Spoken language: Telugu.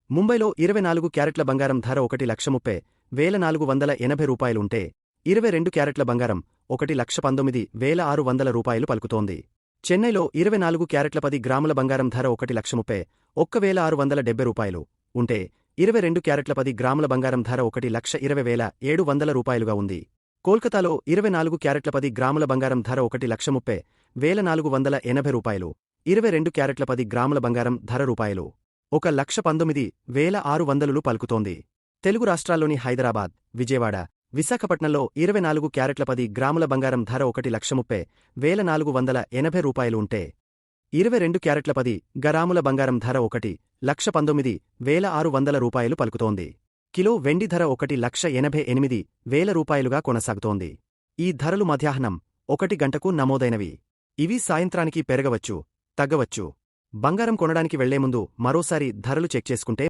ముంబైలో 24 క్యారెట్ల బంగారం ధర 1,30,480 రూపాయలు ఉంటే 22 క్యారెట్ల బంగారం 1,19,600 రూపాయలు పలుకుతోంది. చెన్నైలో 24 క్యారెట్ల 10 గ్రాముల బంగారం ధర 1,31,670 రూపాయలు ఉంటే 22 క్యారెట్ల 10 గ్రాముల బంగారం ధర 1,20,700 రూపాయలుగా ఉంది. కోల్కతాలో 24 క్యారెట్ల 10 గ్రాముల బంగారం ధర 1,30,480 రూపాయలు, 22 క్యారెట్ల 10 గ్రాముల బంగారం ధర రూపాయలు 1,19,600 పలుకుతోంది. తెలుగు రాష్ట్రాల్లోని హైదరాబాద్, విజయవాడ, విశాఖపట్నంలో 24 క్యారెట్ల 10 గ్రాముల బంగారం ధర 1,30,480 రూపాయలు ఉంటే 22 క్యారెట్ల 10 గ్రాముల బంగారం ధర 1,19,600 రూపాయలు పలుకుతోంది. కిలో వెండి ధర 1,88,000 రూపాయలుగా కొనసాగుతోంది. ఈ ధరలు మధ్యాహ్నం 1 గంటకు నమోదైనవి. ఇవి సాయంత్రానికి పెరగవచ్చు, తగ్గవచ్చు. బంగారం కొనడానికి వెళ్లే ముందు మరోసారి ధరలు చెక్ చేసుకుంటే